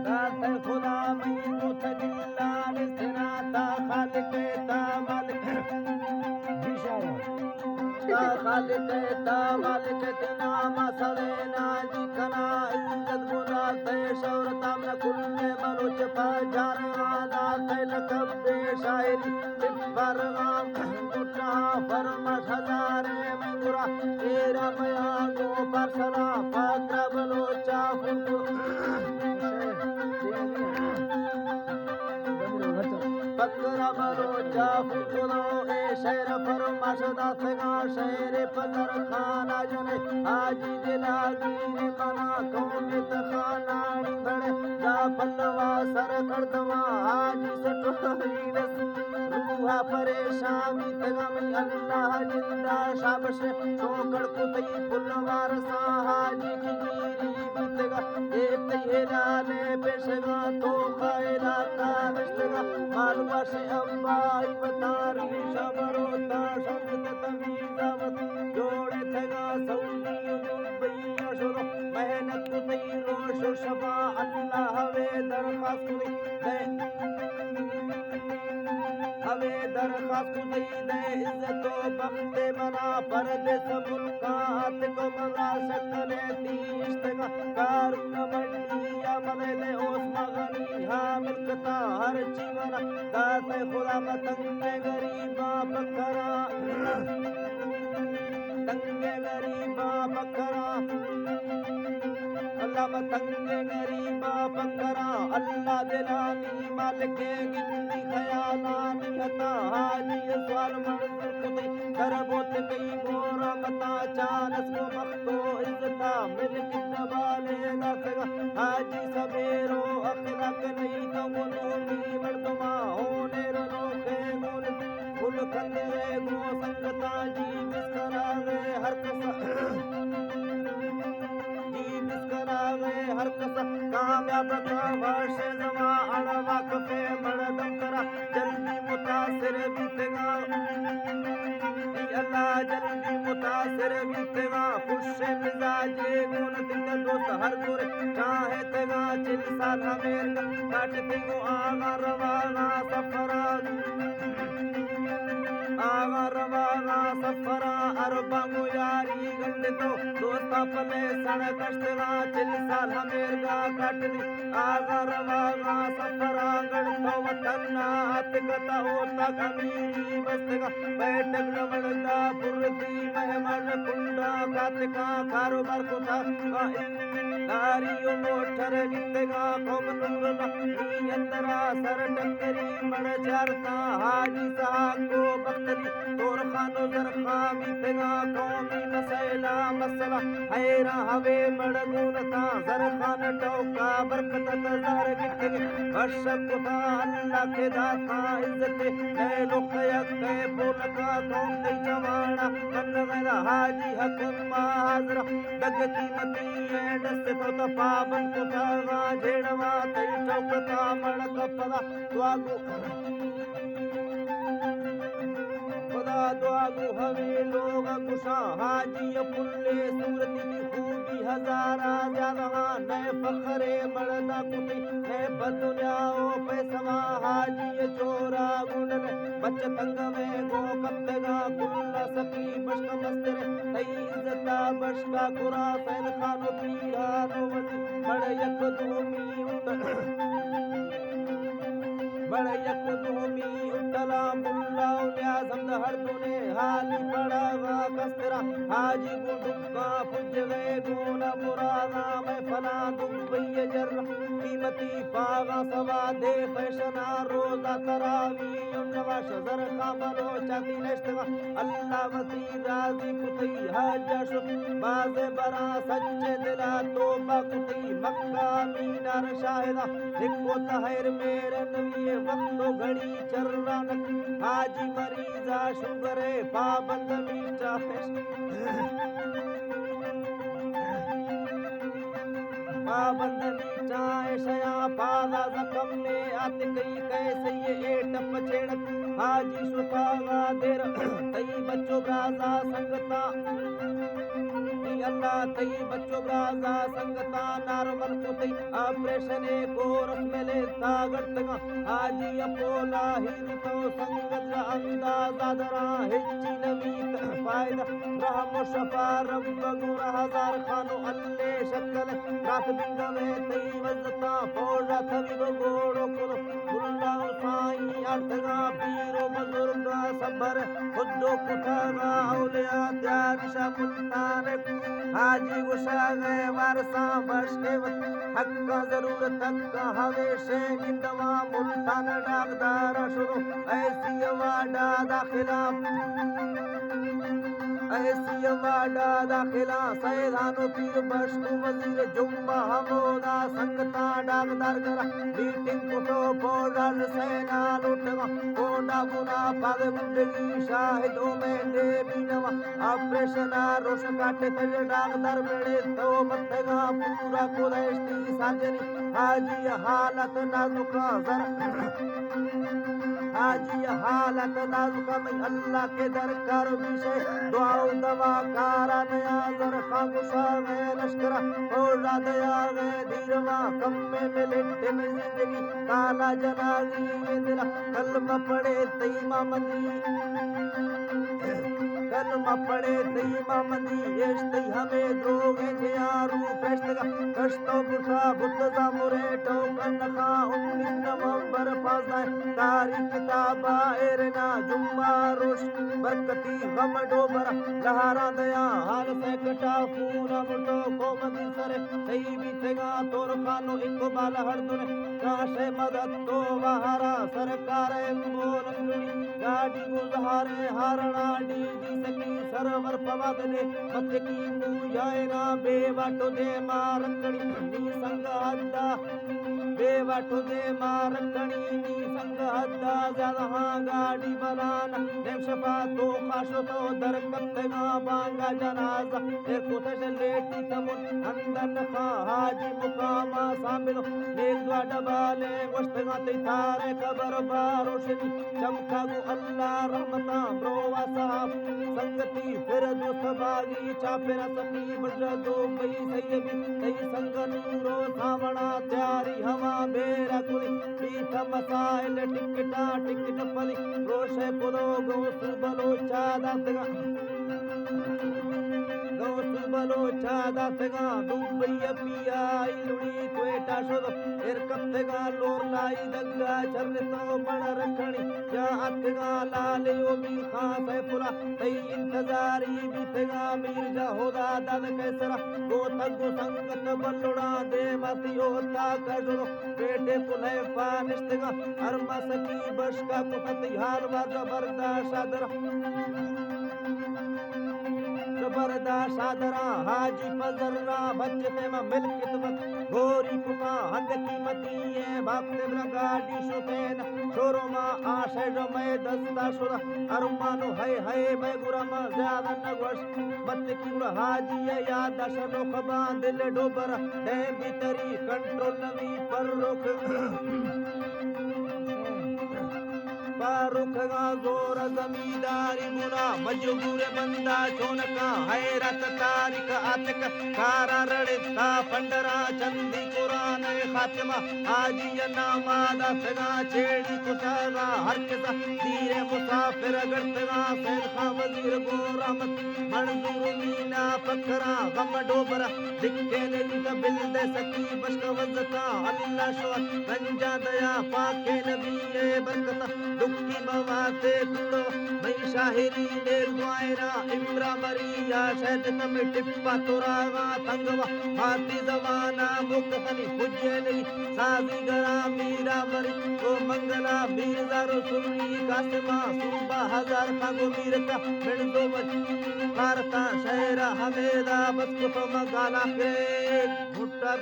दात खुदा मई मुतजिल्लान सिनाता खालिक ता मालिक इशारा ता खालिक ता मालिक तना मसलेना जी कना इज्जत गुदा ते शौरता में कुल्ले मनुज फजार आदा ते लकब शायरी फरगाम गुटा फरमश हजारे मंगुरा तेरा मया गो परसला पात्रा बलोचा पकरा बलोचा फुलगुलो ए शहर फरमश दासगा शहर पदर खाना जने आजी दिलागी ने मना कौन तखानानी बड़े जा पल्लवा सर करदवा आजी सटोरी रस रूहा परेशानी तगम अल्लाह जिंदा शाबश चौकड़ कुतई फुलवार सा हाजी की गिरी बितगा ए तेरा ले पेशगा तो खायला का बिस्तगा मालवा से अम्बाई बतारी शबरोता शब्द तमीजावत जोड़े थगा सऊदी दुबई अशरो मेहनत कुतई रोश शफा अल्लाह वे दरखास्त हवे दरखास्त दई दे इज्जतो बख्ते मना परदेस मुल्कात को मना शकले ती इश्तगा कारुन मंडी या मदले ओस मगनी हा मिलकता हर जीवना दाते खुदा मतंगे गरीबा बकरा तंगे गरीबा बकरा अल्लाह मतंगे गरीबा बकरा अल्लाह दिलानी मालिके गिन्नी खयालानी हता हाजी सवाल मंजूर कुतई करबोत कई गोरा मता चानस को मख्तो इज्जता मिल कितना बाले दासगा हाजी सबेरो अखलाक नहीं तो मुनूनी मर्दमा होने रनो के गुन फुल कंदरे गो संगता जी मिस्करा रे हर कसा हर कसा कामयाब का वर्ष जमा अड़वा कफे मड़दम करा जल्दी मुतासिर बीतेगा अल्लाह जल्दी मुतासिर बीतेगा खुश मिजाजे गुण दिन दोस्त हर गुर चाहे तेगा चिल साल हमेर काटते गो आगा रवाना सफरा आगा रवाना सफरा अरबंगो यारी गंड तो दोस्ता पले सड़ कष्टगा चिल साल हमेर गा काटनी आगा रवाना सफरा गण तो वतन्ना अतगता होता कमीरी बस्तगा बैठक नवड़दा पुरती मेहमान कुंडा कातका कारोबार कुता नारियो मोटर गितगा कौम नुरना नियतरा सर टंगरी मड़ चारता हाजी साहब को बख्तरी तोर खानो जरखा बीतेगा कौमी मसला मसला हैरा हवे मड़गुनता जरखान टोका बरकत तजार गितगे वर्षक कुता अल्लाह के दाता इज्जत है लोकयक है बोलका कौम दे जवाना मन गैरा हाजी हकमा हाजरा दग कीमती है दस्त तो पाबन कुता झेड़वा तई चौकता मड़क पदा द्वागु दुआगु हवे लोग गुशा हाजी पुल्ले सूरती दी खूबी हजारा ज्यादा नए फखरे मड़दा कुती नए बदुनियाओ पैसवा हाजी चोरा गुंडन बच्च तंग में गो कप्तगा कुल्ला सकी बश्क मस्तरे तई इज्जता बश्का कुरा सैन खानो पीरा रोवती बड़ यक दूमी बड़ यक दूमी उतला मुल्ला उलिया समद हर तूने हाली बड़ा वा कस्तरा हाजी को दुक्का पुज गए गोना मुरादा मैं फला दुबई जर कीमती पागा सवा दे फैशना रोजा तरावी उन्नवा शजर का बलो चाती नश्तगा अल्लाह वसी राजी कुतई हाजा शुक बाज़े बरा सच्चे दिला तोबा कुतई मक्का मीनार शाहिदा हिक्को तहर मेरे नवी वक्तो घड़ी चर्रानक हाजी मरीजा शुगरे पाबंद मीठा पाबंद मीठा ऐशया पाला जख्म में आत गई कैसे ये टप छेड़क हाजी सुपागा देर तई बच्चों गाजा संगता नी अल्लाह तई बच्चों ब्राजा संगता नार्मल को तई ऑपरेशन को रस्मेले सागतगा आजी अपोला हिर तो संगत अंदाजा दरा हिच्ची नवी फायदा रहम शफा रब गुर हजार खानो अल्ले शक्ल रात बिंगवे तई वजता पौड़ा थवी गोड़ो को बुल्ला साई अर्थगा पीरो बुजुर्गा सबर खुदो कुठागा औलिया त्यारिशा मुल्तान हाजी गुशा गए वारसा बशके हक्का जरूरत हक्का हमेशे निंदवा मुल्तान डागदार शुरू ऐसी वाडा दाखिला ऐसी वाडा दाखिला सैदानो पीर बशकु वजीर जुम्मा हमोदा संगता डागदार करा मीटिंग कुटो पोडल सेना लुटवा कोडा बुना पाद मुंडगी शाहिदों में दे बीनवा ऑपरेशन रोश काटे तज डागदार मेड़े तो मत्तेगा पूरा कुदैश्ती साजनी हाजी हालत नाजुका हाजी हालत नाजुका में अल्लाह के दर कर विषय दुआ दवा कारा नया जर खामुशा में लश्करा और दया गए धीरवा कम में मिलते में जिंदगी काला जनागी ये दिला कलमा पड़े तईमा मंदी कलमा पड़े तईमा मंदी येश तई हमें द्रोगे जियारू फेस्टगा कष्टो बुठा बुद्ध जामुरे टोकन का 19 नवंबर पासाय तारीख किताबा एरना जुम्मा रोश बरकती गम डोबर लहरा दया हाल से कटा पूरा मुर्दो को मदी सरे सही बीतेगा तोर खानो इकबाल हरदुने काशे मदद तो वहारा सरकार मोर लुड़ी गाड़ी गुजारे हारणा डी सकी सरवर पवद ने मत की पूजाए ना बेवाटो दे मारकड़ी नी संग हद्दा बेवाटो दे मारकड़ी नी संग हद्दा जहाँ गाड़ी बनाना नेम शफा तो खाशो तो दर कत्तेगा बांगा जनाजा एर कोतश लेटी तमुन अंदन खा हाजी मुकामा सामिलो नेक द्वा डबाले वस्तगा ते थारे खबर बारोशनी चमका गु अल्लाह रहमता ब्रोवा साहब संगती फिर जो सबागी चापेरा सकी बजा दो गई सैयदी तई संग नूरो सावणा त्यारी हवा बेरा कुली पीठ मसाइल टिकटा टिकट पली रोशे पुदो गो सुबलो चादातगा गो सुबलो चादातगा दुबैया पिया इलुड़ी क्वेटा शोदो एर कत्तेगा लोर लाई दग्गा चरतो बड़ रखणी या अतगा लाल योमी खां सैफुला तई इंतजारी बीतेगा मीर होदा दद कैसरा गो तगो संगत बल्लुड़ा दे मती होता कजरो बेटे पुले फानिस्तगा अरमा सकी बशका कुतत हाल वा जबरदस्त आदरा जबरदस्त आदरा हाजी फजरा बच्चे में मिलकित मत गोरी कुमा हंद कीमती है बाप ने गाड़ी शुतेन छोरो मा आशे जो मैं दस्ता शुदा अरमानो है मैं गुरम ज्यादा नगवश मत की गुड़ हाजी याद दशनो खबा दिल डोबर दे भीतरी कंट्रोल नवी पर रोक रुखगा जोर जमींदारी गुना मजबूर बंदा चोनका हैरत तारिक आतक कारा रड़ता पंडरा चंदी कुरान खातिमा आजी नामादा सगा छेड़ी कुसागा हर किसा धीरे मुसाफिर गड़तगा सैद खा वजीर गो रहमत मंजूर मीना फकरा गम डोबरा दिखे ने लीता बिल दे सकी बशक वजता अल्लाह शो गंजा दया पाके नबी बरकता दुखी मवाते कुड़ो मई शाहिरी देर दुआयरा इमरा मरिया शहद तम टिप्पा तोरागा तंगवा हाथी जवाना मुक्तनी पुजे नहीं साजी गरा मीरा मरी ओ मंगला मीरजा रसूली कासिमा सुबा हजार खागो मीर का मिर्दो बच भारता शहरा हमेदा बस को तो मगाला के मुट्टा